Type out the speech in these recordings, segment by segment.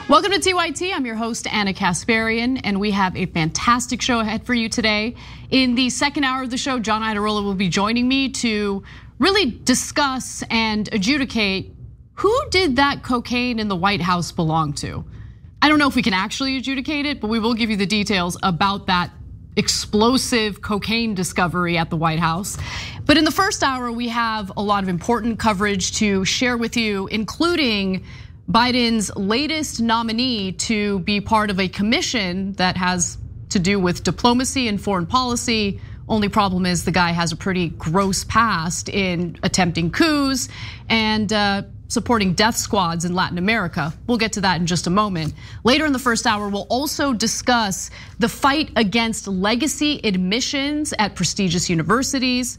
Welcome to TYT. I'm your host, Anna Kasparian, and we have a fantastic show ahead for you today. In the second hour of the show, John Iadarola will be joining me to really discuss and adjudicate who did that cocaine in the White House belong to. I don't know if we can actually adjudicate it, but we will give you the details about that explosive cocaine discovery at the White House. But in the first hour, we have a lot of important coverage to share with you, including Biden's latest nominee to be part of a commission that has to do with diplomacy and foreign policy. Only problem is the guy has a pretty gross past in attempting coups and supporting death squads in Latin America. We'll get to that in just a moment. Later in the first hour, we'll also discuss the fight against legacy admissions at prestigious universities.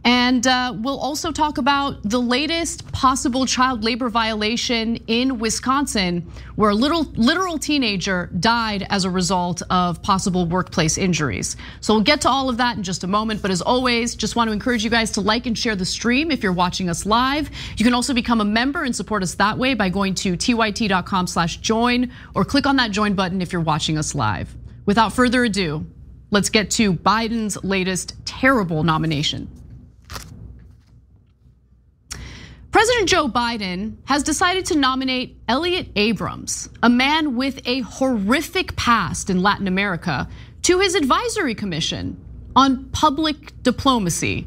And we'll also talk about the latest possible child labor violation in Wisconsin, where a literal teenager died as a result of possible workplace injuries. So we'll get to all of that in just a moment. But as always, just want to encourage you guys to like and share the stream if you're watching us live. You can also become a member and support us that way by going to tyt.com/join or click on that join button if you're watching us live. Without further ado, let's get to Biden's latest terrible nomination. President Joe Biden has decided to nominate Elliott Abrams, a man with a horrific past in Latin America, to his advisory commission on public diplomacy.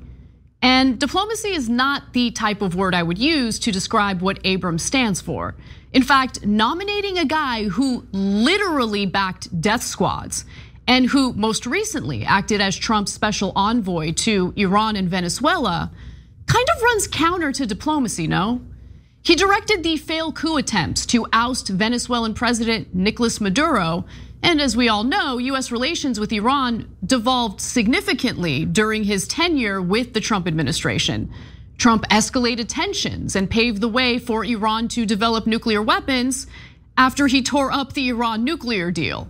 And diplomacy is not the type of word I would use to describe what Abrams stands for. In fact, nominating a guy who literally backed death squads and who most recently acted as Trump's special envoy to Iran and Venezuela kind of runs counter to diplomacy, no? He directed the failed coup attempts to oust Venezuelan President Nicolas Maduro. And as we all know, US relations with Iran devolved significantly during his tenure with the Trump administration. Trump escalated tensions and paved the way for Iran to develop nuclear weapons after he tore up the Iran nuclear deal.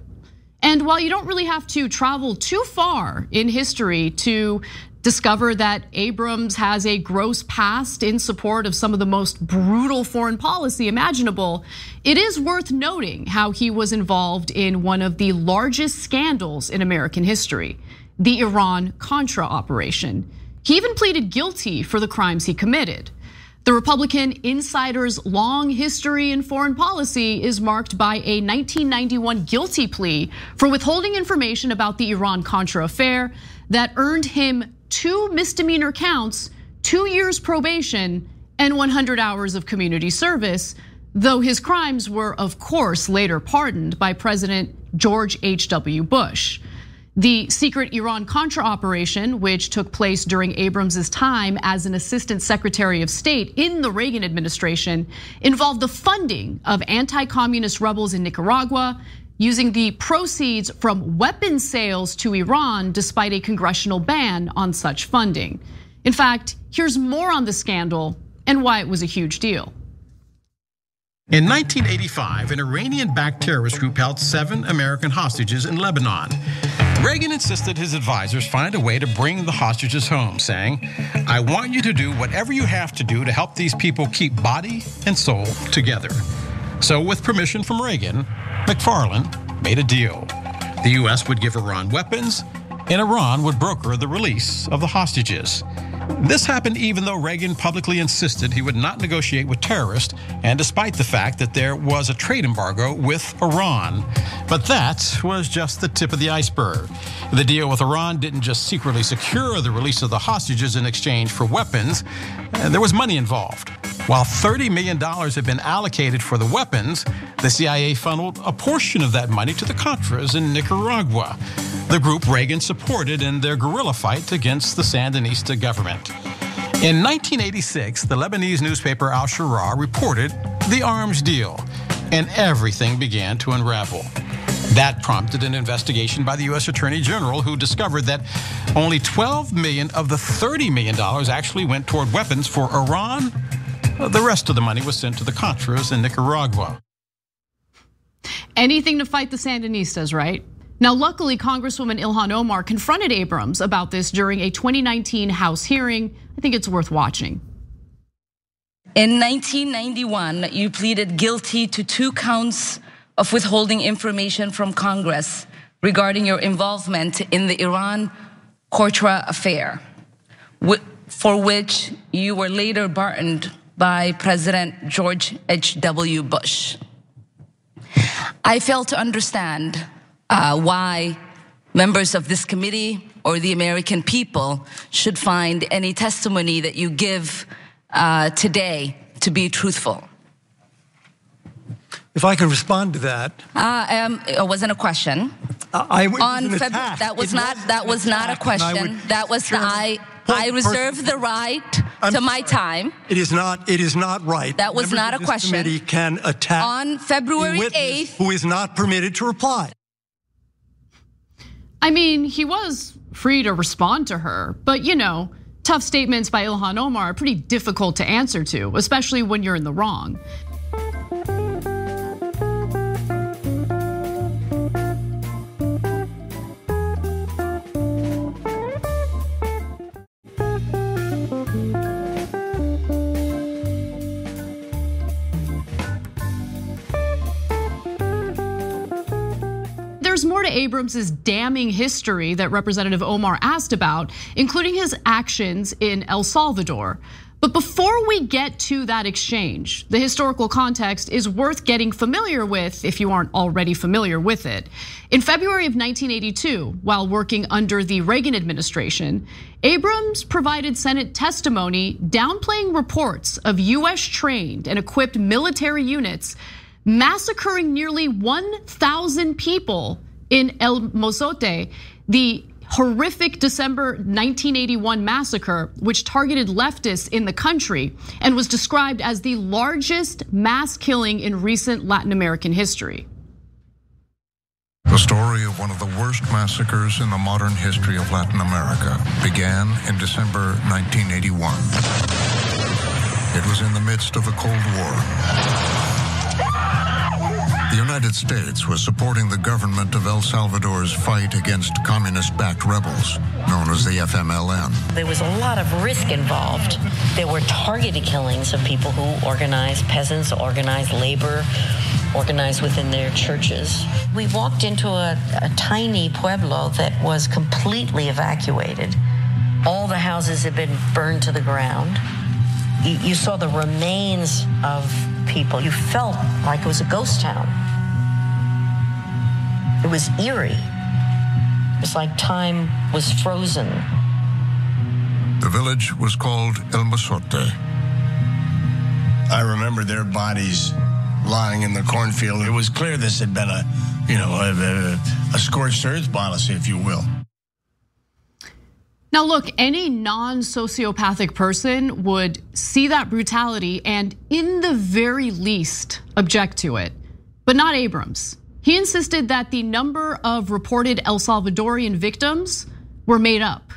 And while you don't really have to travel too far in history to discover that Abrams has a gross past in support of some of the most brutal foreign policy imaginable, it is worth noting how he was involved in one of the largest scandals in American history, the Iran-Contra operation. He even pleaded guilty for the crimes he committed. The Republican insider's long history in foreign policy is marked by a 1991 guilty plea for withholding information about the Iran-Contra affair that earned him 2 misdemeanor counts, 2 years probation, and 100 hours of community service, though his crimes were, of course, later pardoned by President George H.W. Bush. The secret Iran-Contra operation, which took place during Abrams' time as an assistant secretary of state in the Reagan administration, involved the funding of anti-communist rebels in Nicaragua, using the proceeds from weapons sales to Iran despite a congressional ban on such funding. In fact, here's more on the scandal and why it was a huge deal. In 1985, an Iranian-backed terrorist group held 7 American hostages in Lebanon. Reagan insisted his advisors find a way to bring the hostages home, saying, "I want you to do whatever you have to do to help these people keep body and soul together." So with permission from Reagan, McFarlane made a deal. The US would give Iran weapons, and Iran would broker the release of the hostages. This happened even though Reagan publicly insisted he would not negotiate with terrorists, and despite the fact that there was a trade embargo with Iran. But that was just the tip of the iceberg. The deal with Iran didn't just secretly secure the release of the hostages in exchange for weapons, there was money involved. While $30 million had been allocated for the weapons, the CIA funneled a portion of that money to the Contras in Nicaragua, the group Reagan supported in their guerrilla fight against the Sandinista government. In 1986, the Lebanese newspaper Al Shura reported the arms deal, and everything began to unravel. That prompted an investigation by the US Attorney General, who discovered that only $12 million of the $30 million actually went toward weapons for Iran. The rest of the money was sent to the Contras in Nicaragua. Anything to fight the Sandinistas, right? Now, luckily, Congresswoman Ilhan Omar confronted Abrams about this during a 2019 House hearing. I think it's worth watching. In 1991, you pleaded guilty to 2 counts of withholding information from Congress regarding your involvement in the Iran-Contra affair, for which you were later pardoned by President George H.W. Bush. I fail to understand why members of this committee or the American people should find any testimony that you give today to be truthful. If I could respond to that. It wasn't a question. That was not a question. I reserve the right to my time. It is not right. That was not a question. Committee can attack on February 8th, who is not permitted to reply. I mean, he was free to respond to her, but tough statements by Ilhan Omar are pretty difficult to answer to, especially when you're in the wrong. There's more to Abrams' damning history that Representative Omar asked about, including his actions in El Salvador. But before we get to that exchange, the historical context is worth getting familiar with if you aren't already familiar with it. In February of 1982, while working under the Reagan administration, Abrams provided Senate testimony downplaying reports of US trained and equipped military units massacring nearly 1,000 people in El Mozote, the horrific December 1981 massacre, which targeted leftists in the country and was described as the largest mass killing in recent Latin American history. The story of one of the worst massacres in the modern history of Latin America began in December 1981. It was in the midst of the Cold War. The United States was supporting the government of El Salvador's fight against communist-backed rebels, known as the FMLN. There was a lot of risk involved. There were targeted killings of people who organized, peasants, organized labor, organized within their churches. We walked into a tiny pueblo that was completely evacuated. All the houses had been burned to the ground. You saw the remains of people. You felt like it was a ghost town. It was eerie. It was like time was frozen. The village was called El Mozote. I remember their bodies lying in the cornfield. It was clear this had been a scorched earth policy, if you will. Now look, any non-sociopathic person would see that brutality and in the very least object to it, but not Abrams. He insisted that the number of reported El Salvadorian victims were made up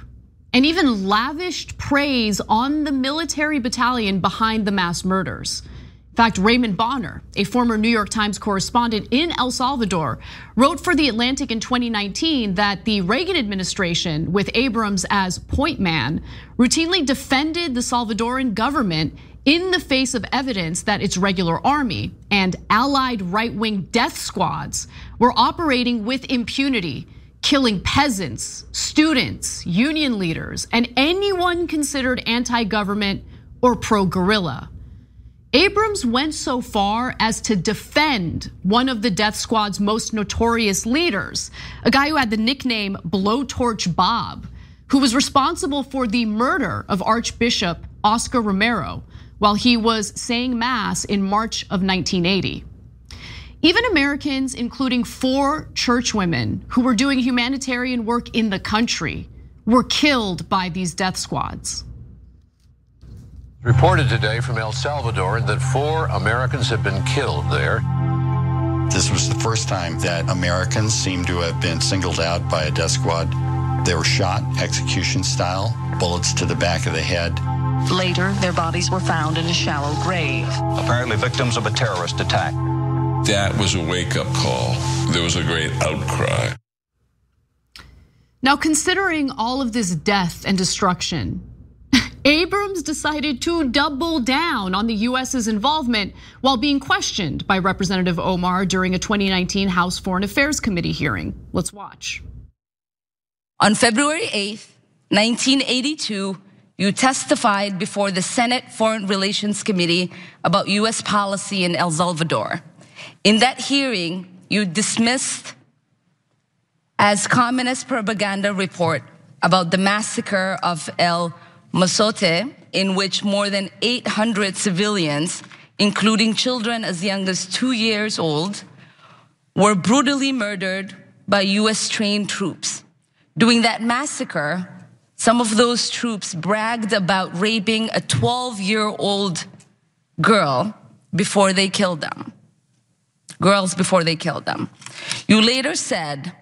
and even lavished praise on the military battalion behind the mass murders. In fact, Raymond Bonner, a former New York Times correspondent in El Salvador, wrote for The Atlantic in 2019 that the Reagan administration, with Abrams as point man, routinely defended the Salvadoran government in the face of evidence that its regular army and allied right-wing death squads were operating with impunity, killing peasants, students, union leaders, and anyone considered anti-government or pro-guerrilla. Abrams went so far as to defend one of the death squad's most notorious leaders, a guy who had the nickname Blowtorch Bob, who was responsible for the murder of Archbishop Oscar Romero while he was saying mass in March of 1980. Even Americans, including 4 churchwomen who were doing humanitarian work in the country, were killed by these death squads. Reported today from El Salvador that 4 Americans have been killed there. This was the first time that Americans seemed to have been singled out by a death squad. They were shot execution style, bullets to the back of the head. Later, their bodies were found in a shallow grave. Apparently victims of a terrorist attack. That was a wake-up call. There was a great outcry. Now, considering all of this death and destruction, Abrams decided to double down on the US's involvement while being questioned by Representative Omar during a 2019 House Foreign Affairs Committee hearing. Let's watch. On February 8th, 1982, you testified before the Senate Foreign Relations Committee about US policy in El Salvador. In that hearing, you dismissed as communist propaganda report about the massacre of El Mozote, in which more than 800 civilians, including children as young as 2 years old, were brutally murdered by US-trained troops. During that massacre, some of those troops bragged about raping a 12-year-old girl before they killed them. Girls before they killed them. You later said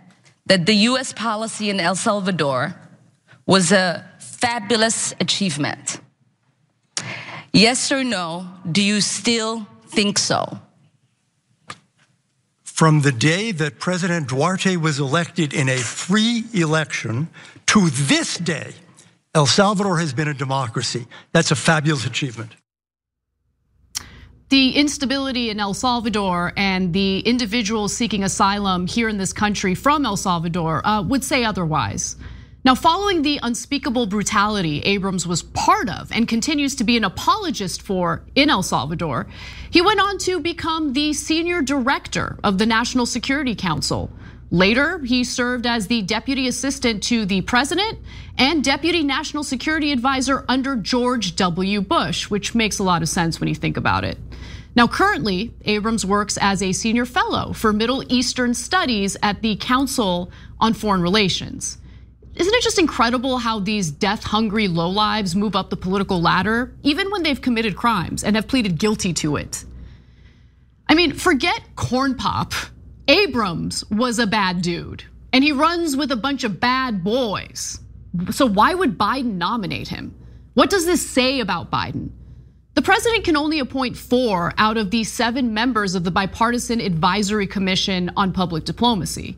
that the US policy in El Salvador was a fabulous achievement. Yes or no, do you still think so? From the day that President Duarte was elected in a free election to this day, El Salvador has been a democracy. That's a fabulous achievement. The instability in El Salvador and the individuals seeking asylum here in this country from El Salvador would say otherwise. Now, following the unspeakable brutality Abrams was part of and continues to be an apologist for in El Salvador, he went on to become the senior director of the National Security Council. Later, he served as the deputy assistant to the president and deputy national security advisor under George W. Bush, which makes a lot of sense when you think about it. Now, currently, Abrams works as a senior fellow for Middle Eastern Studies at the Council on Foreign Relations. Isn't it just incredible how these death-hungry lowlives move up the political ladder, even when they've committed crimes and have pleaded guilty to it? I mean, forget Corn Pop. Abrams was a bad dude, and he runs with a bunch of bad boys. So why would Biden nominate him? What does this say about Biden? The president can only appoint 4 out of the 7 members of the Bipartisan Advisory Commission on Public Diplomacy.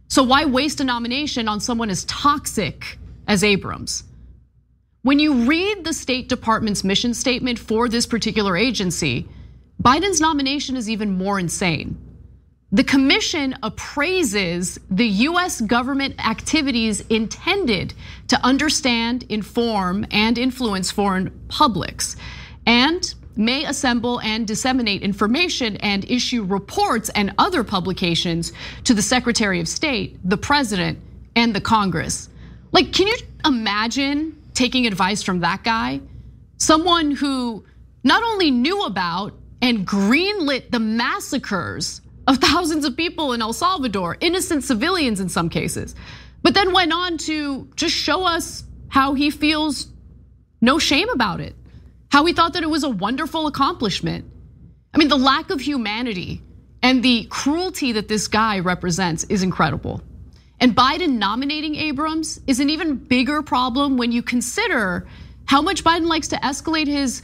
So why waste a nomination on someone as toxic as Abrams? When you read the State Department's mission statement for this particular agency, Biden's nomination is even more insane. The commission appraises the US government activities intended to understand, inform, and influence foreign publics, and may assemble and disseminate information and issue reports and other publications to the Secretary of State, the President, and the Congress. Like, can you imagine taking advice from that guy? Someone who not only knew about and greenlit the massacres of thousands of people in El Salvador, innocent civilians in some cases, but then went on to just show us how he feels no shame about it. How he thought that it was a wonderful accomplishment. I mean, the lack of humanity and the cruelty that this guy represents is incredible. And Biden nominating Abrams is an even bigger problem when you consider how much Biden likes to escalate his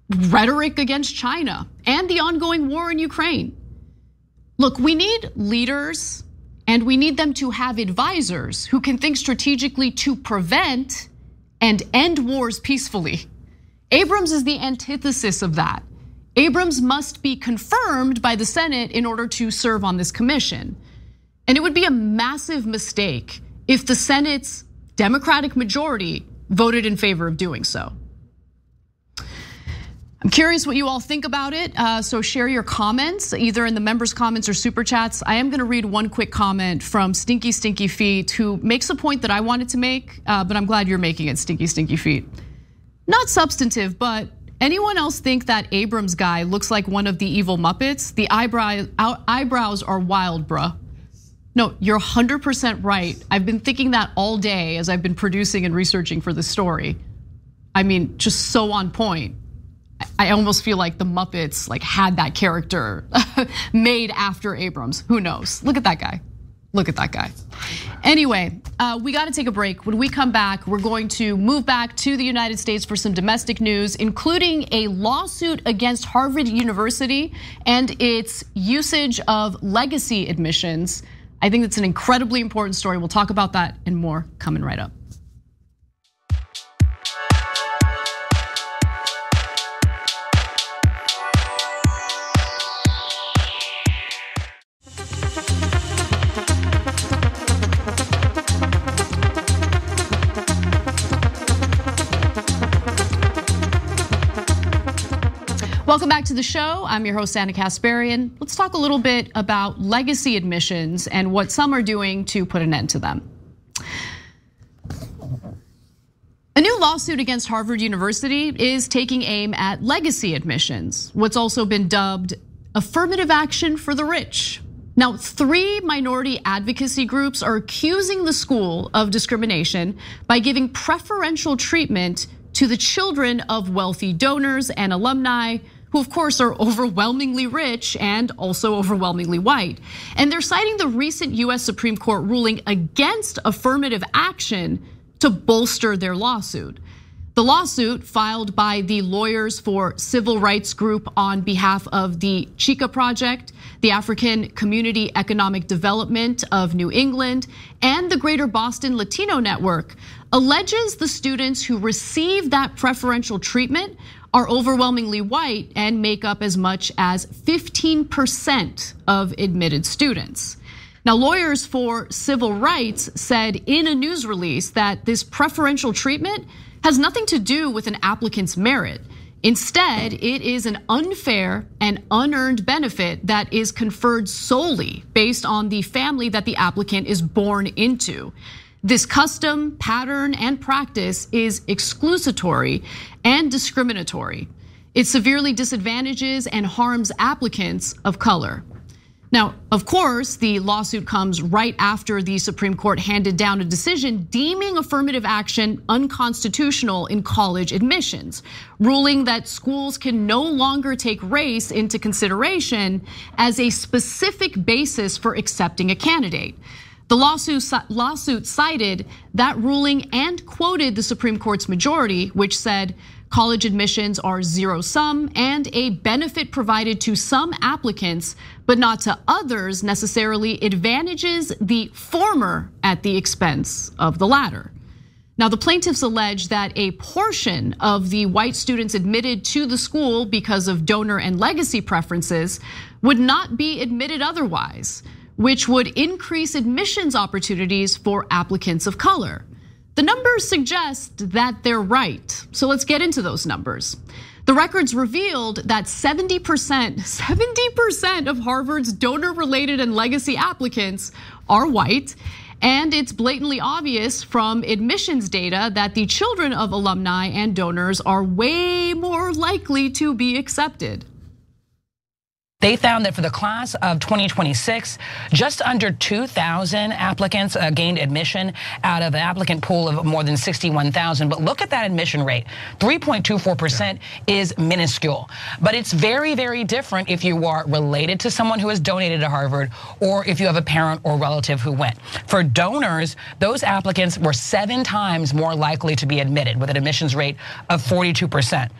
rhetoric against China and the ongoing war in Ukraine. Look, we need leaders and we need them to have advisors who can think strategically to prevent and end wars peacefully. Abrams is the antithesis of that. Abrams must be confirmed by the Senate in order to serve on this commission. And it would be a massive mistake if the Senate's Democratic majority voted in favor of doing so. I'm curious what you all think about it, so share your comments, either in the members' comments or super chats. I am gonna read one quick comment from Stinky Stinky Feet, who makes a point that I wanted to make, but I'm glad you're making it, Stinky Stinky Feet. Not substantive, but anyone else think that Abrams guy looks like one of the evil Muppets? The eyebrows are wild, bruh. No, you're 100% right. I've been thinking that all day as I've been producing and researching for this story. I mean, just so on point. I almost feel like the Muppets had that character made after Abrams. Who knows? Look at that guy. Look at that guy. Anyway, we gotta take a break. When we come back, we're going to move back to the United States for some domestic news, including a lawsuit against Harvard University and its usage of legacy admissions. I think it's an incredibly important story. We'll talk about that and more coming right up. Welcome back to the show. I'm your host, Anna Kasparian. Let's talk a little bit about legacy admissions and what some are doing to put an end to them. A new lawsuit against Harvard University is taking aim at legacy admissions, what's also been dubbed affirmative action for the rich. Now, 3 minority advocacy groups are accusing the school of discrimination by giving preferential treatment to the children of wealthy donors and alumni, who of course are overwhelmingly rich and also overwhelmingly white. And they're citing the recent US Supreme Court ruling against affirmative action to bolster their lawsuit. The lawsuit, filed by the Lawyers for Civil Rights Group on behalf of the Chica Project, the African Community Economic Development of New England, and the Greater Boston Latino Network, alleges the students who receive that preferential treatment are overwhelmingly white and make up as much as 15% of admitted students. Now, Lawyers for Civil Rights said in a news release that this preferential treatment has nothing to do with an applicant's merit. Instead, it is an unfair and unearned benefit that is conferred solely based on the family that the applicant is born into. This custom, pattern, and practice is exclusatory and discriminatory. It severely disadvantages and harms applicants of color. Now, of course, the lawsuit comes right after the Supreme Court handed down a decision deeming affirmative action unconstitutional in college admissions, ruling that schools can no longer take race into consideration as a specific basis for accepting a candidate. The lawsuit cited that ruling and quoted the Supreme Court's majority, which said college admissions are zero-sum and a benefit provided to some applicants, but not to others, necessarily advantages the former at the expense of the latter. Now, the plaintiffs allege that a portion of the white students admitted to the school because of donor and legacy preferences would not be admitted otherwise, which would increase admissions opportunities for applicants of color. The numbers suggest that they're right, so let's get into those numbers. The records revealed that 70% of Harvard's donor-related and legacy applicants are white, and it's blatantly obvious from admissions data that the children of alumni and donors are way more likely to be accepted. They found that for the class of 2026, just under 2,000 applicants gained admission out of an applicant pool of more than 61,000. But look at that admission rate. 3.24% is minuscule. But it's very, very different if you are related to someone who has donated to Harvard or if you have a parent or relative who went. For donors, those applicants were 7 times more likely to be admitted with an admissions rate of 42%.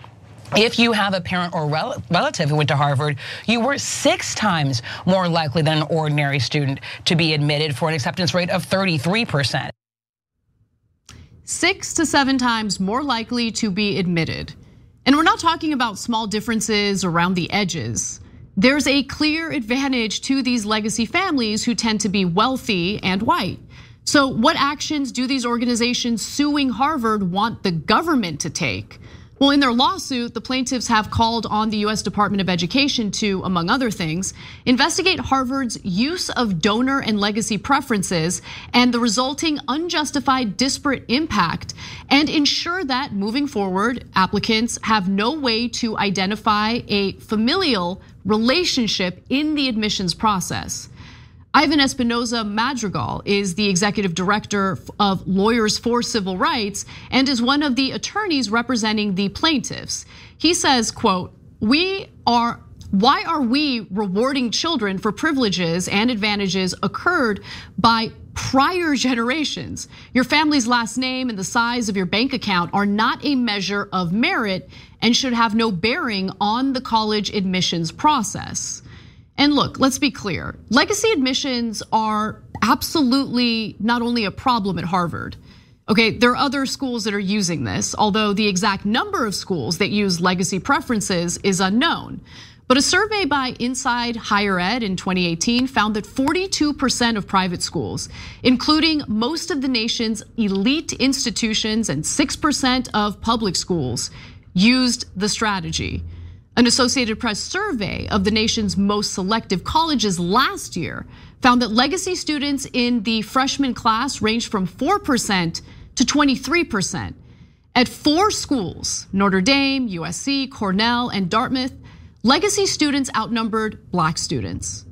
If you have a parent or relative who went to Harvard, you were 6 times more likely than an ordinary student to be admitted for an acceptance rate of 33%. 6 to 7 times more likely to be admitted. And we're not talking about small differences around the edges. There's a clear advantage to these legacy families who tend to be wealthy and white. So what actions do these organizations suing Harvard want the government to take? Well, in their lawsuit, the plaintiffs have called on the US Department of Education to, among other things, investigate Harvard's use of donor and legacy preferences and the resulting unjustified disparate impact, and ensure that moving forward, applicants have no way to identify a familial relationship in the admissions process. Ivan Espinoza Madrigal is the executive director of Lawyers for Civil Rights and is one of the attorneys representing the plaintiffs. He says, quote, why are we rewarding children for privileges and advantages occurred by prior generations? Your family's last name and the size of your bank account are not a measure of merit and should have no bearing on the college admissions process. And look, let's be clear. Legacy admissions are absolutely not only a problem at Harvard. Okay, there are other schools that are using this, although the exact number of schools that use legacy preferences is unknown. But a survey by Inside Higher Ed in 2018 found that 42% of private schools, including most of the nation's elite institutions and 6% of public schools, used the strategy. An Associated Press survey of the nation's most selective colleges last year found that legacy students in the freshman class ranged from 4% to 23%. At 4 schools, Notre Dame, USC, Cornell, and Dartmouth, legacy students outnumbered Black students.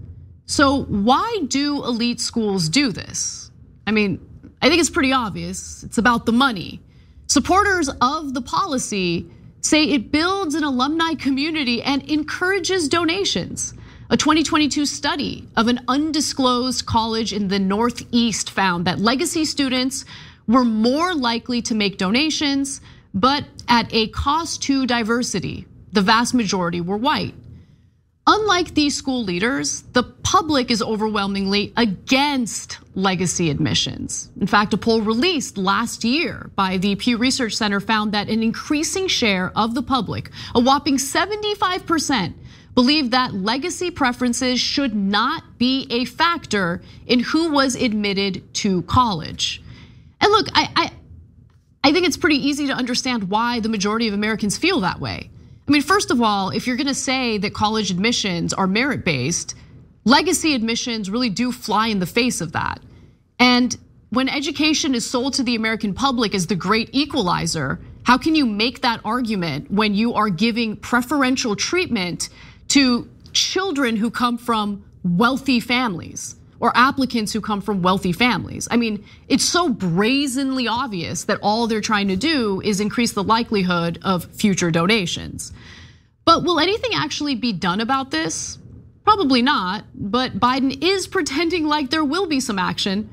So why do elite schools do this? I mean, I think it's pretty obvious. It's about the money. Supporters of the policy say it builds an alumni community and encourages donations. A 2022 study of an undisclosed college in the Northeast found that legacy students were more likely to make donations, but at a cost to diversity. The vast majority were white. Unlike these school leaders, the public is overwhelmingly against legacy admissions. In fact, a poll released last year by the Pew Research Center found that an increasing share of the public, a whopping 75%, believe that legacy preferences should not be a factor in who was admitted to college. And look, I think it's pretty easy to understand why the majority of Americans feel that way. I mean, first of all, if you're gonna say that college admissions are merit-based, legacy admissions really do fly in the face of that. And when education is sold to the American public as the great equalizer, how can you make that argument when you are giving preferential treatment to children who come from wealthy families or applicants who come from wealthy families? I mean, it's so brazenly obvious that all they're trying to do is increase the likelihood of future donations. But will anything actually be done about this? Probably not, but Biden is pretending like there will be some action.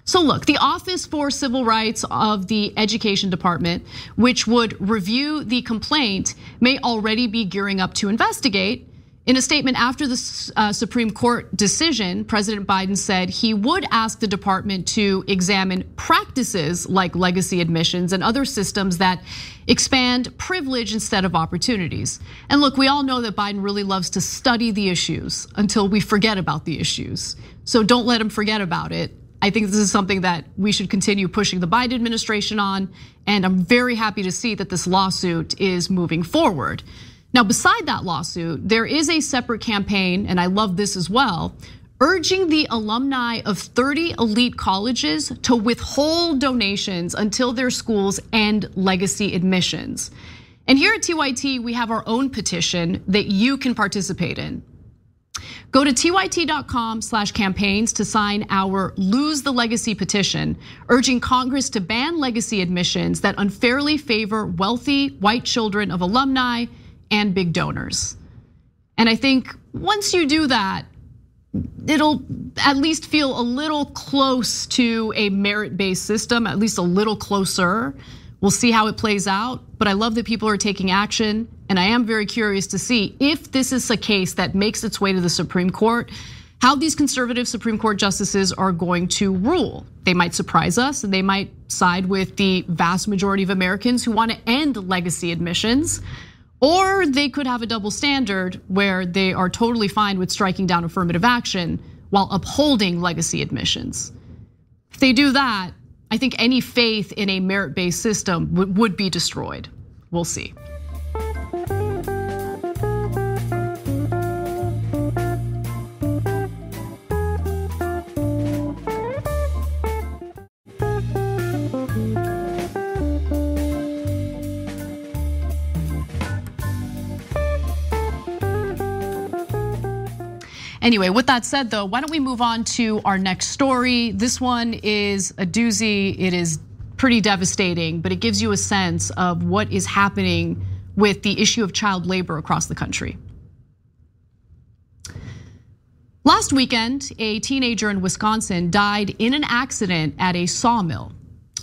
So look, the Office for Civil Rights of the Education Department, which would review the complaint, may already be gearing up to investigate. In a statement after the Supreme Court decision, President Biden said he would ask the department to examine practices like legacy admissions and other systems that expand privilege instead of opportunities. And look, we all know that Biden really loves to study the issues until we forget about the issues. So don't let him forget about it. I think this is something that we should continue pushing the Biden administration on, and I'm very happy to see that this lawsuit is moving forward. Now, beside that lawsuit, there is a separate campaign, and I love this as well, urging the alumni of 30 elite colleges to withhold donations until their schools end legacy admissions. And here at TYT, we have our own petition that you can participate in. Go to tyt.com/campaigns to sign our Lose the Legacy petition, urging Congress to ban legacy admissions that unfairly favor wealthy white children of alumni and big donors. And I think once you do that, it'll at least feel a little close to a merit-based system, at least a little closer. We'll see how it plays out, but I love that people are taking action, and I am very curious to see if this is a case that makes its way to the Supreme Court, how these conservative Supreme Court justices are going to rule. They might surprise us, and they might side with the vast majority of Americans who want to end legacy admissions. Or they could have a double standard where they are totally fine with striking down affirmative action while upholding legacy admissions. If they do that, I think any faith in a merit-based system would be destroyed. We'll see. Anyway, with that said though, why don't we move on to our next story? This one is a doozy. It is pretty devastating, but it gives you a sense of what is happening with the issue of child labor across the country. Last weekend, a teenager in Wisconsin died in an accident at a sawmill.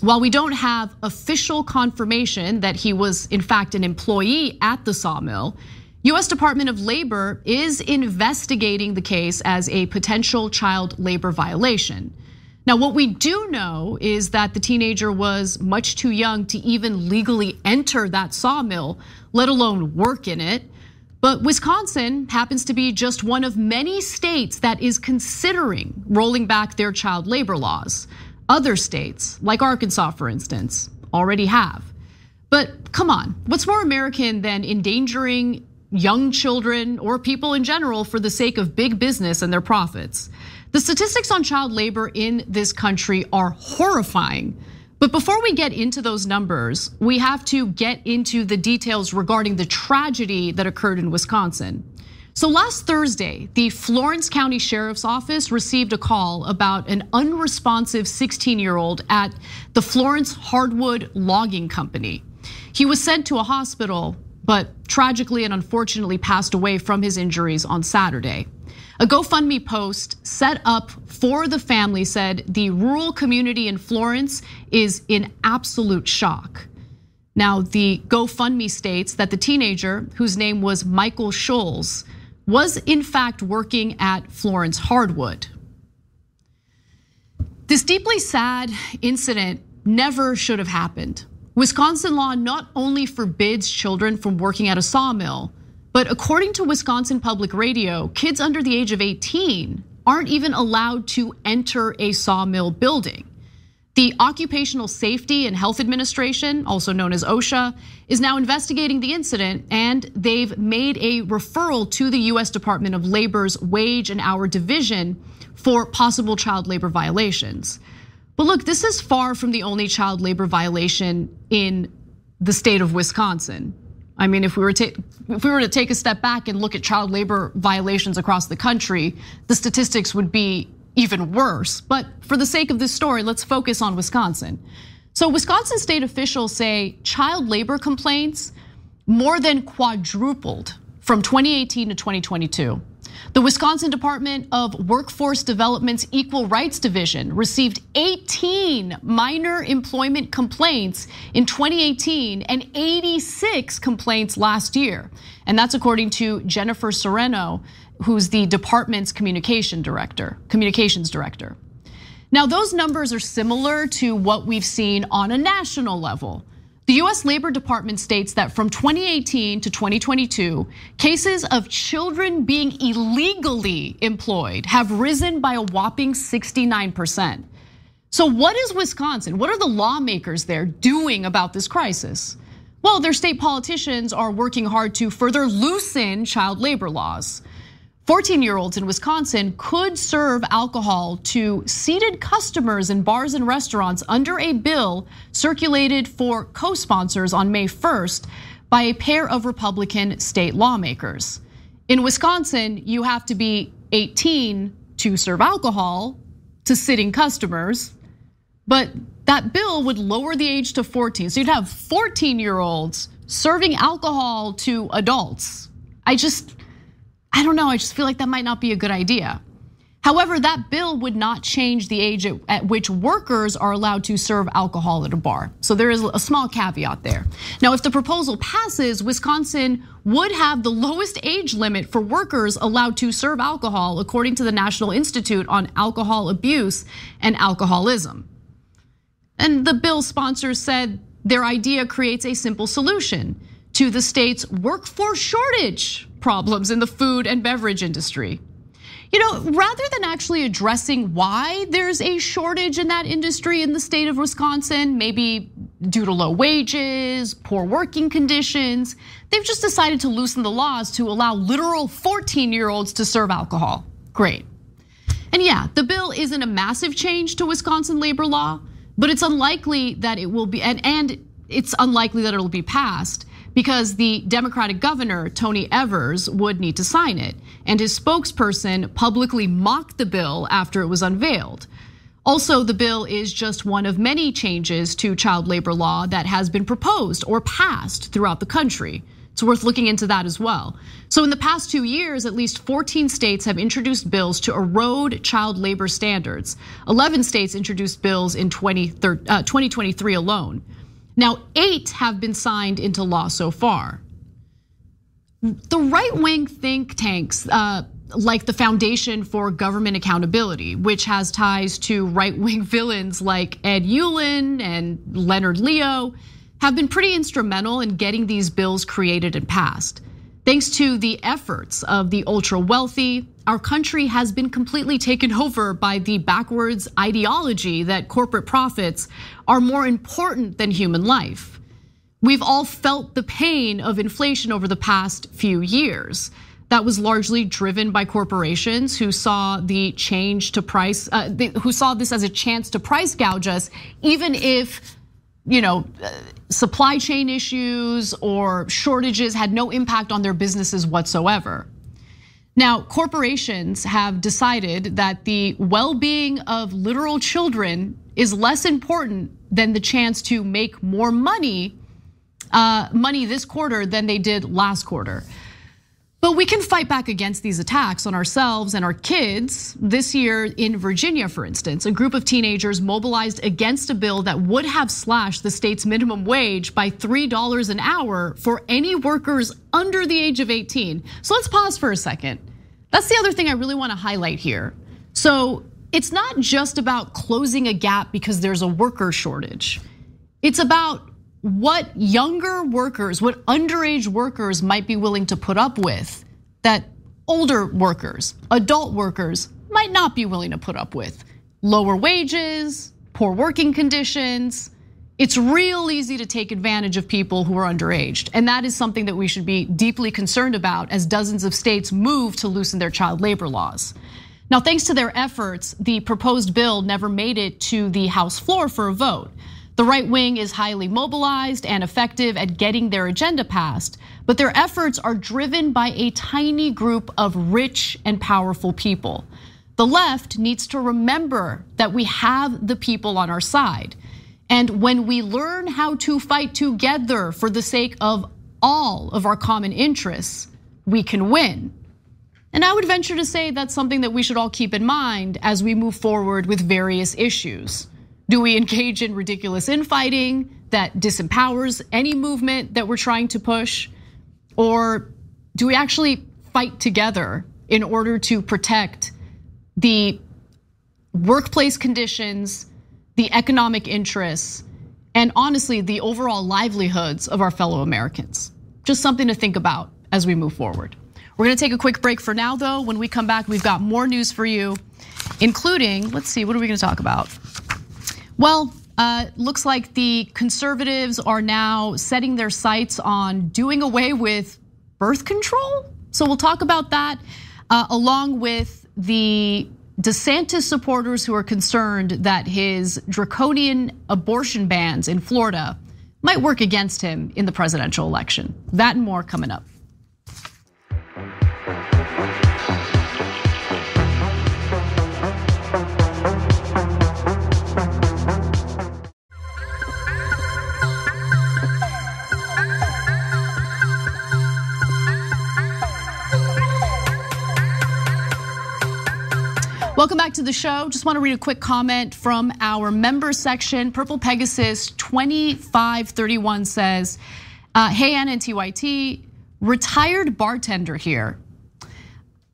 While we don't have official confirmation that he was in fact an employee at the sawmill, US Department of Labor is investigating the case as a potential child labor violation. Now, what we do know is that the teenager was much too young to even legally enter that sawmill, let alone work in it. But Wisconsin happens to be just one of many states that is considering rolling back their child labor laws. Other states, like Arkansas, for instance, already have. But come on, what's more American than endangering young children or people in general for the sake of big business and their profits. The statistics on child labor in this country are horrifying. But before we get into those numbers, we have to get into the details regarding the tragedy that occurred in Wisconsin. So last Thursday, the Florence County Sheriff's Office received a call about an unresponsive 16-year-old at the Florence Hardwood Logging Company. He was sent to a hospital, but tragically and unfortunately passed away from his injuries on Saturday. A GoFundMe post set up for the family said the rural community in Florence is in absolute shock. Now, the GoFundMe states that the teenager, whose name was Michael Scholes, was in fact working at Florence Hardwood. This deeply sad incident never should have happened. Wisconsin law not only forbids children from working at a sawmill, but according to Wisconsin Public Radio, kids under the age of 18 aren't even allowed to enter a sawmill building. The Occupational Safety and Health Administration, also known as OSHA, is now investigating the incident, and they've made a referral to the US Department of Labor's Wage and Hour Division for possible child labor violations. But look, this is far from the only child labor violation in the state of Wisconsin. I mean, if we were to take a step back and look at child labor violations across the country, the statistics would be even worse. But for the sake of this story, let's focus on Wisconsin. So Wisconsin state officials say child labor complaints more than quadrupled from 2018 to 2022. The Wisconsin Department of Workforce Development's Equal Rights Division received 18 minor employment complaints in 2018 and 86 complaints last year. And that's according to Jennifer Sereno, who's the department's communications director. Now, those numbers are similar to what we've seen on a national level. The US Labor Department states that from 2018 to 2022, cases of children being illegally employed have risen by a whopping 69%. So what is Wisconsin? What are the lawmakers there doing about this crisis? Well, their state politicians are working hard to further loosen child labor laws. 14-year-olds in Wisconsin could serve alcohol to seated customers in bars and restaurants under a bill circulated for co-sponsors on May 1st by a pair of Republican state lawmakers. In Wisconsin, you have to be 18 to serve alcohol to sitting customers, but that bill would lower the age to 14. So you'd have 14-year-olds serving alcohol to adults. I don't know, I just feel like that might not be a good idea. However, that bill would not change the age at which workers are allowed to serve alcohol at a bar. So there is a small caveat there. Now, if the proposal passes, Wisconsin would have the lowest age limit for workers allowed to serve alcohol, according to the National Institute on Alcohol Abuse and Alcoholism. And the bill sponsors said their idea creates a simple solution to the state's workforce shortage problems in the food and beverage industry. Rather than actually addressing why there's a shortage in that industry in the state of Wisconsin, maybe due to low wages, poor working conditions, they've just decided to loosen the laws to allow literal 14-year-olds to serve alcohol. Great. And yeah, the bill isn't a massive change to Wisconsin labor law, but it's unlikely that it will be, and it's unlikely that it'll be passed, because the Democratic governor, Tony Evers, would need to sign it. And his spokesperson publicly mocked the bill after it was unveiled. Also, the bill is just one of many changes to child labor law that has been proposed or passed throughout the country. It's worth looking into that as well. So in the past 2 years, at least 14 states have introduced bills to erode child labor standards. 11 states introduced bills in 2023 alone. Now, 8 have been signed into law so far. The right-wing think tanks, like the Foundation for Government Accountability, which has ties to right-wing villains like Ed Ullin and Leonard Leo, have been pretty instrumental in getting these bills created and passed. Thanks to the efforts of the ultra-wealthy, our country has been completely taken over by the backwards ideology that corporate profits are more important than human life. We've all felt the pain of inflation over the past few years. That was largely driven by corporations who saw the change to price, who saw this as a chance to price gouge us, even if, supply chain issues or shortages had no impact on their businesses whatsoever. Now, corporations have decided that the well-being of literal children is less important than the chance to make more money this quarter than they did last quarter. But we can fight back against these attacks on ourselves and our kids. This year in Virginia, for instance, a group of teenagers mobilized against a bill that would have slashed the state's minimum wage by $3 an hour for any workers under the age of 18. So let's pause for a second. That's the other thing I really want to highlight here. So it's not just about closing a gap because there's a worker shortage. It's about what younger workers, what underage workers might be willing to put up with that older workers, adult workers might not be willing to put up with. Lower wages, poor working conditions. It's real easy to take advantage of people who are underage. And that is something that we should be deeply concerned about as dozens of states move to loosen their child labor laws. Now, thanks to their efforts, the proposed bill never made it to the House floor for a vote. The right wing is highly mobilized and effective at getting their agenda passed, but their efforts are driven by a tiny group of rich and powerful people. The left needs to remember that we have the people on our side. And when we learn how to fight together for the sake of all of our common interests, we can win. And I would venture to say that's something that we should all keep in mind as we move forward with various issues. Do we engage in ridiculous infighting that disempowers any movement that we're trying to push? Or do we actually fight together in order to protect the workplace conditions, the economic interests, and honestly, the overall livelihoods of our fellow Americans? Just something to think about as we move forward. We're gonna take a quick break for now though. When we come back, we've got more news for you, including, let's see, what are we gonna talk about? Well, looks like the conservatives are now setting their sights on doing away with birth control. So we'll talk about that along with the DeSantis supporters who are concerned that his draconian abortion bans in Florida might work against him in the presidential election. That and more coming up. Welcome back to the show. Just want to read a quick comment from our member section. Purple Pegasus 2531 says, hey Anna and TYT, retired bartender here.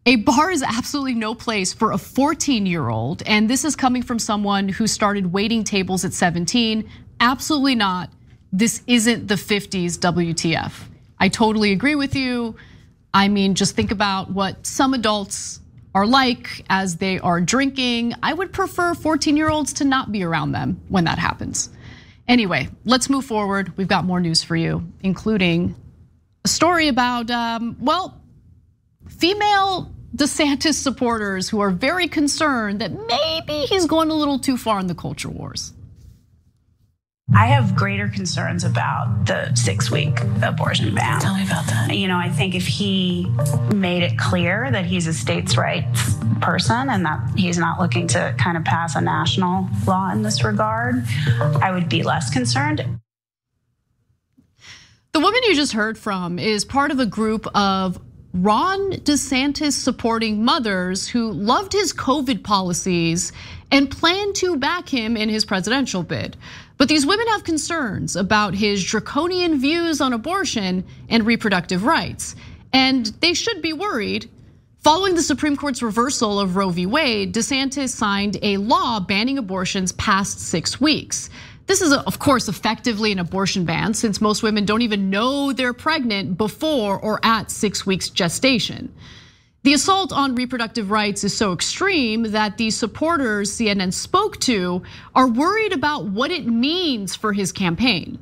A bar is absolutely no place for a 14-year-old, and this is coming from someone who started waiting tables at 17. Absolutely not. This isn't the 50s WTF. I totally agree with you. I mean, just think about what some adults are like as they are drinking. I would prefer 14-year-olds to not be around them when that happens. Anyway, let's move forward. We've got more news for you, including a story about, well, female DeSantis supporters who are very concerned that maybe he's going a little too far in the culture wars. I have greater concerns about the 6-week abortion ban. Tell me about that. I think if he made it clear that he's a states' rights person and that he's not looking to kind of pass a national law in this regard, I would be less concerned. The woman you just heard from is part of a group of Ron DeSantis supporting mothers who loved his COVID policies and plan to back him in his presidential bid. But these women have concerns about his draconian views on abortion and reproductive rights. And they should be worried. Following the Supreme Court's reversal of Roe v. Wade, DeSantis signed a law banning abortions past 6 weeks. This is, of course, effectively an abortion ban since most women don't even know they're pregnant before or at 6 weeks gestation. The assault on reproductive rights is so extreme that the supporters CNN spoke to are worried about what it means for his campaign.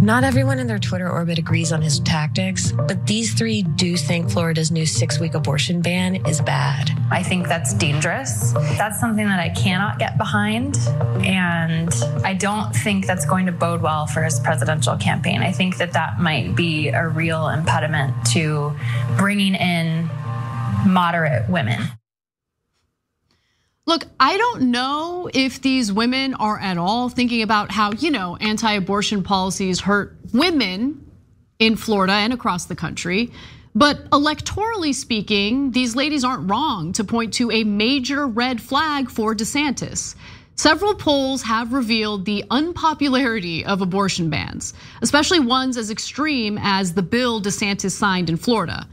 Not everyone in their Twitter orbit agrees on his tactics, but these three do think Florida's new 6-week abortion ban is bad. I think that's dangerous. That's something that I cannot get behind, and I don't think that's going to bode well for his presidential campaign. I think that might be a real impediment to bringing in moderate women. Look, I don't know if these women are at all thinking about how, anti-abortion policies hurt women in Florida and across the country. But electorally speaking, these ladies aren't wrong to point to a major red flag for DeSantis. Several polls have revealed the unpopularity of abortion bans, especially ones as extreme as the bill DeSantis signed in Florida.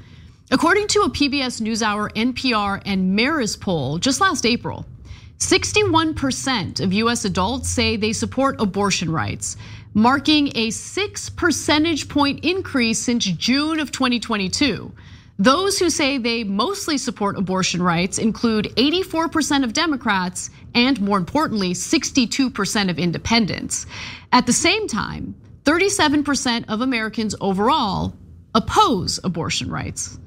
According to a PBS NewsHour, NPR, and Marist poll just last April, 61% of US adults say they support abortion rights, marking a 6 percentage point increase since June of 2022. Those who say they mostly support abortion rights include 84% of Democrats and, more importantly, 62% of independents. At the same time, 37% of Americans overall oppose abortion rights.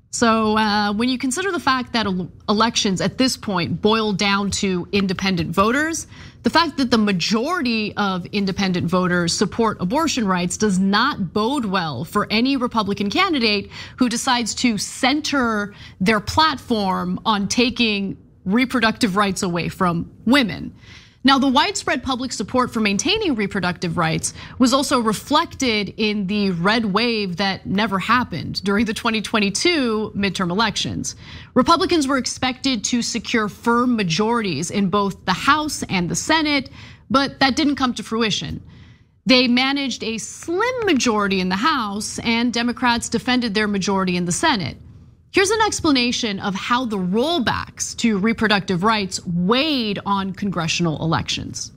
So when you consider the fact that elections at this point boil down to independent voters, the fact that the majority of independent voters support abortion rights does not bode well for any Republican candidate who decides to center their platform on taking reproductive rights away from women. Now, the widespread public support for maintaining reproductive rights was also reflected in the red wave that never happened during the 2022 midterm elections. Republicans were expected to secure firm majorities in both the House and the Senate, but that didn't come to fruition. They managed a slim majority in the House, and Democrats defended their majority in the Senate. Here's an explanation of how the rollbacks to reproductive rights weighed on congressional elections.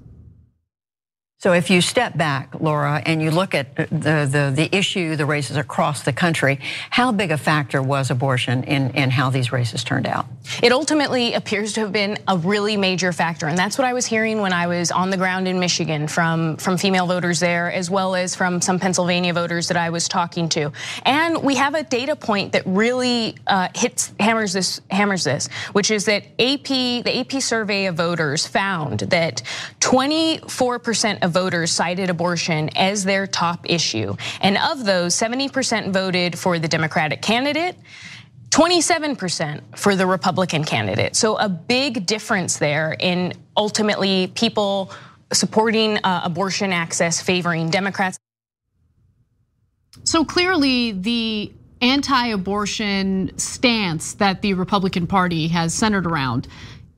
So if you step back, Laura, and you look at the issue, the races across the country, how big a factor was abortion in how these races turned out? It ultimately appears to have been a really major factor, and that's what I was hearing when I was on the ground in Michigan from female voters there, as well as from some Pennsylvania voters that I was talking to. And we have a data point that really hammers this, which is that the AP survey of voters found that 24% of voters cited abortion as their top issue. And of those, 70% voted for the Democratic candidate, 27% for the Republican candidate. So a big difference there in ultimately people supporting abortion access, favoring Democrats. So clearly the anti-abortion stance that the Republican Party has centered around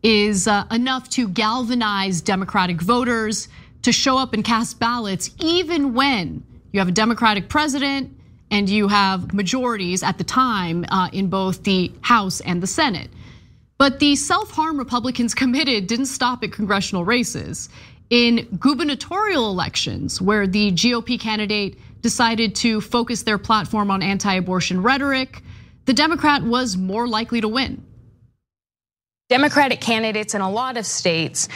is enough to galvanize Democratic voters to show up and cast ballots, even when you have a Democratic president and you have majorities at the time in both the House and the Senate. But the self-harm Republicans committed didn't stop at congressional races. In gubernatorial elections, where the GOP candidate decided to focus their platform on anti-abortion rhetoric, the Democrat was more likely to win. Democratic candidates in a lot of states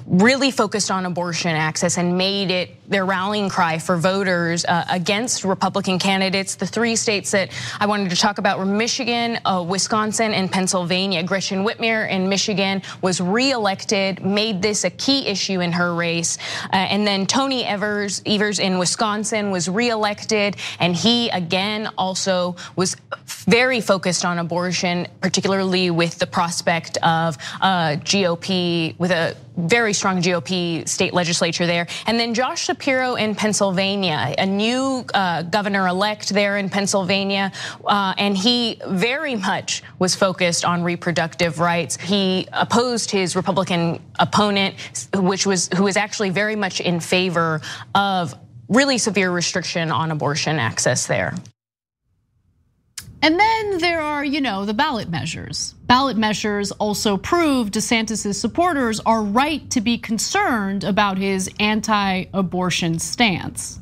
really focused on abortion access and made it their rallying cry for voters against Republican candidates. The three states that I wanted to talk about were Michigan, Wisconsin, and Pennsylvania. Gretchen Whitmer in Michigan was reelected, made this a key issue in her race. And then Tony Evers in Wisconsin was reelected, and he again also was very focused on abortion, particularly with the prospect of GOP, with a very strong GOP state legislature there. And then Josh Shapiro in Pennsylvania, a new governor-elect there in Pennsylvania, and he very much was focused on reproductive rights. He opposed his Republican opponent, who was actually very much in favor of really severe restriction on abortion access there. And then there are, the ballot measures. Ballot measures also prove DeSantis' supporters are right to be concerned about his anti-abortion stance.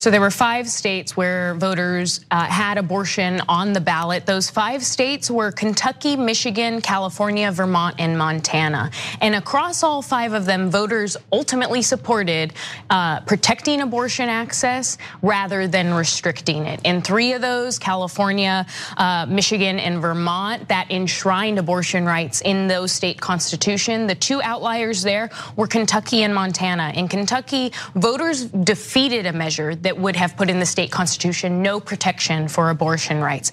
So there were 5 states where voters had abortion on the ballot. Those 5 states were Kentucky, Michigan, California, Vermont, and Montana. And across all 5 of them, voters ultimately supported protecting abortion access rather than restricting it. In 3 of those, California, Michigan, and Vermont, that enshrined abortion rights in those state constitution. The 2 outliers there were Kentucky and Montana. In Kentucky, voters defeated a measure that would have put in the state constitution no protection for abortion rights.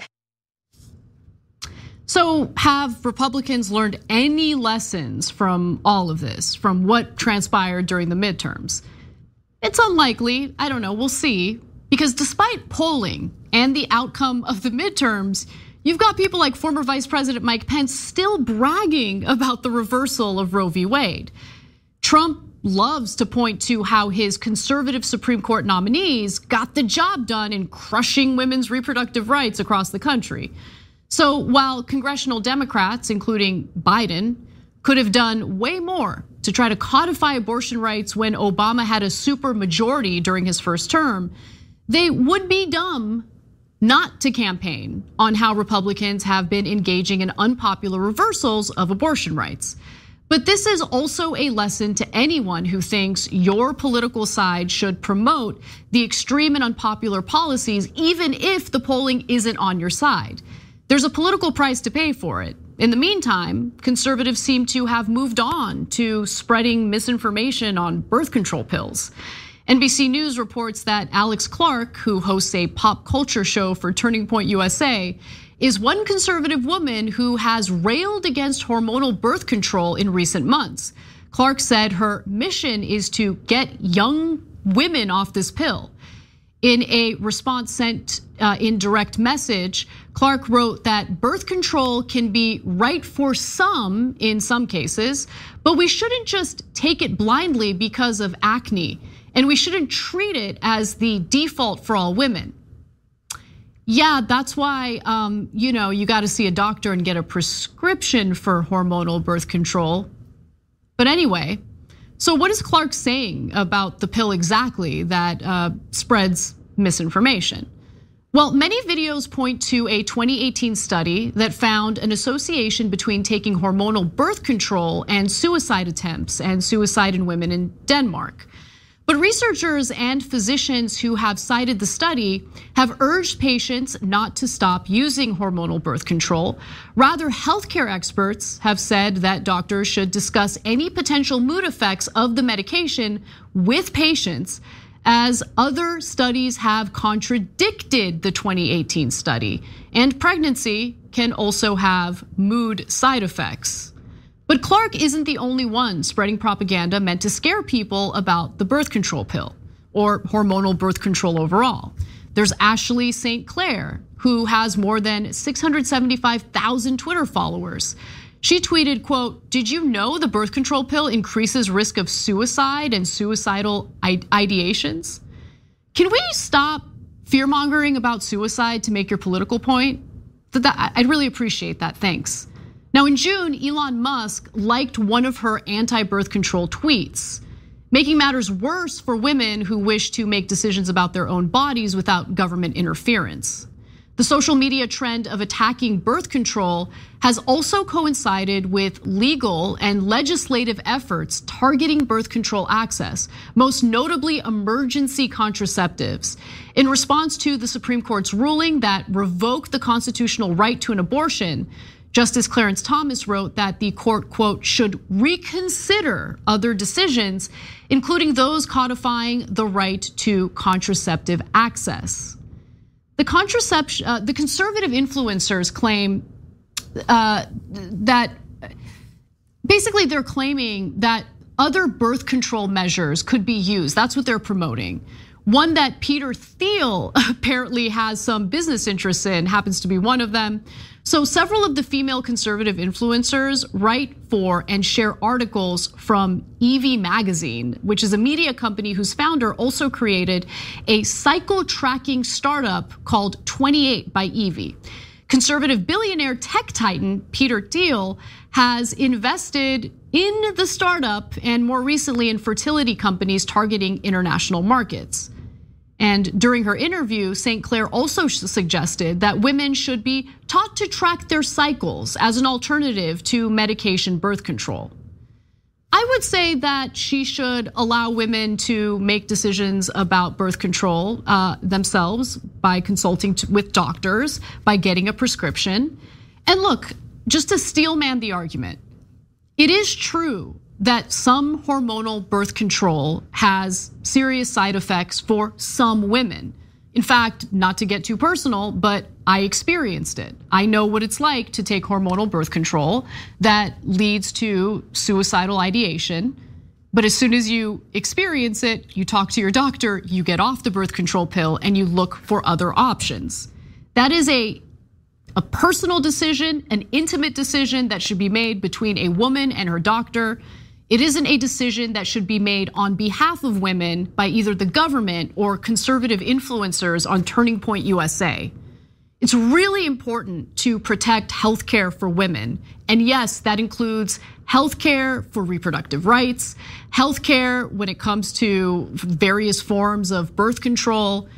So have Republicans learned any lessons from all of this, from what transpired during the midterms? It's unlikely, I don't know, we'll see. Because despite polling and the outcome of the midterms, you've got people like former Vice President Mike Pence still bragging about the reversal of Roe v. Wade. Trump loves to point to how his conservative Supreme Court nominees got the job done in crushing women's reproductive rights across the country. So while congressional Democrats, including Biden, could have done way more to try to codify abortion rights when Obama had a super majority during his first term, they would be dumb not to campaign on how Republicans have been engaging in unpopular reversals of abortion rights. But this is also a lesson to anyone who thinks your political side should promote the extreme and unpopular policies, even if the polling isn't on your side. There's a political price to pay for it. In the meantime, conservatives seem to have moved on to spreading misinformation on birth control pills. NBC News reports that Alex Clark, who hosts a pop culture show for Turning Point USA, is one conservative woman who has railed against hormonal birth control in recent months. Clark said her mission is to get young women off this pill. In a response sent in direct message, Clark wrote that birth control can be right for some in some cases, but we shouldn't just take it blindly because of acne, and we shouldn't treat it as the default for all women. Yeah, that's why you got to see a doctor and get a prescription for hormonal birth control. But anyway, so what is Clark saying about the pill exactly that spreads misinformation? Well, many videos point to a 2018 study that found an association between taking hormonal birth control and suicide attempts and suicide in women in Denmark. But researchers and physicians who have cited the study have urged patients not to stop using hormonal birth control. Rather, healthcare experts have said that doctors should discuss any potential mood effects of the medication with patients, as other studies have contradicted the 2018 study. And pregnancy can also have mood side effects. But Clark isn't the only one spreading propaganda meant to scare people about the birth control pill or hormonal birth control overall. There's Ashley St. Clair, who has more than 675,000 Twitter followers. She tweeted, quote, "Did you know the birth control pill increases risk of suicide and suicidal ideations?" Can we stop fear-mongering about suicide to make your political point? I'd really appreciate that, thanks. Now in June, Elon Musk liked one of her anti-birth control tweets, making matters worse for women who wish to make decisions about their own bodies without government interference. The social media trend of attacking birth control has also coincided with legal and legislative efforts targeting birth control access, most notably emergency contraceptives. In response to the Supreme Court's ruling that revoked the constitutional right to an abortion, Justice Clarence Thomas wrote that the court, quote, should reconsider other decisions, including those codifying the right to contraceptive access. The conservative influencers claim that basically they're claiming that other birth control measures could be used. That's what they're promoting. One that Peter Thiel apparently has some business interests in happens to be one of them. So several of the female conservative influencers write for and share articles from Evie Magazine, which is a media company whose founder also created a cycle tracking startup called 28 by Evie. Conservative billionaire tech titan Peter Thiel has invested in the startup and more recently in fertility companies targeting international markets. And during her interview, St. Clair also suggested that women should be taught to track their cycles as an alternative to medication birth control. I would say that she should allow women to make decisions about birth control themselves by consulting with doctors, by getting a prescription. And look, just to steelman the argument, it is true that some hormonal birth control has serious side effects for some women. In fact, not to get too personal, but I experienced it. I know what it's like to take hormonal birth control that leads to suicidal ideation. But as soon as you experience it, you talk to your doctor, you get off the birth control pill and you look for other options. That is a personal decision, an intimate decision that should be made between a woman and her doctor. It isn't a decision that should be made on behalf of women by either the government or conservative influencers on Turning Point USA. It's really important to protect healthcare for women. And yes, that includes healthcare for reproductive rights, healthcare when it comes to various forms of birth control.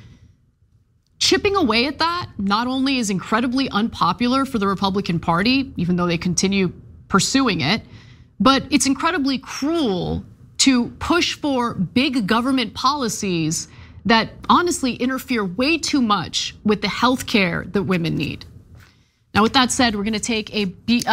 Chipping away at that not only is incredibly unpopular for the Republican Party, even though they continue pursuing it, but it's incredibly cruel to push for big government policies that honestly interfere way too much with the health care that women need. Now, with that said, we're gonna take a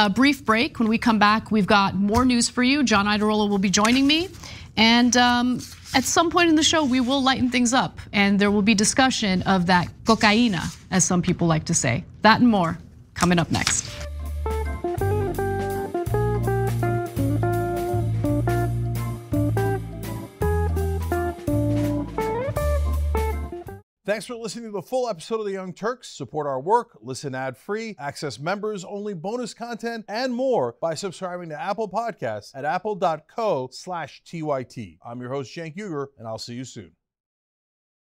brief break. When we come back, we've got more news for you. John Iadarola will be joining me. And at some point in the show, we will lighten things up and there will be discussion of that cocaína, as some people like to say. That and more coming up next. Thanks for listening to the full episode of The Young Turks. Support our work, listen ad-free, access members-only bonus content, and more by subscribing to Apple Podcasts at apple.co/TYT. I'm your host, Cenk Uygur, and I'll see you soon.